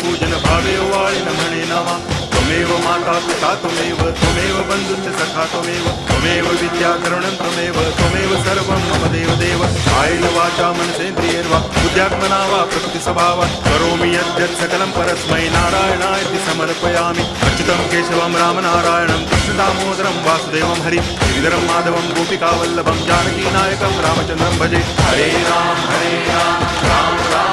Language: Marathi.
पूजन भावे वाळिन म्हणे नामा त्वमेव माता पिता त्वमेव बंधुश्च सखा त्वमेव विद्या करुणं त्वमेव सर्वं मम देव कायेन वाचा मनसेन्द्रियैर्वा बुद्ध्यात्मना वा प्रकृतिस्वभावात् करोमि यद्यत् सकलं परस्मै नारायणायति समर्पयामि अच्युतं केशवं रामनारायणं कृष्णदामोदरं वासुदेवं हरिं गिरिधरं माधवं गोपिकावल्लभं जानकीनायकं रामचन्द्रं भजे हरे राम राम राम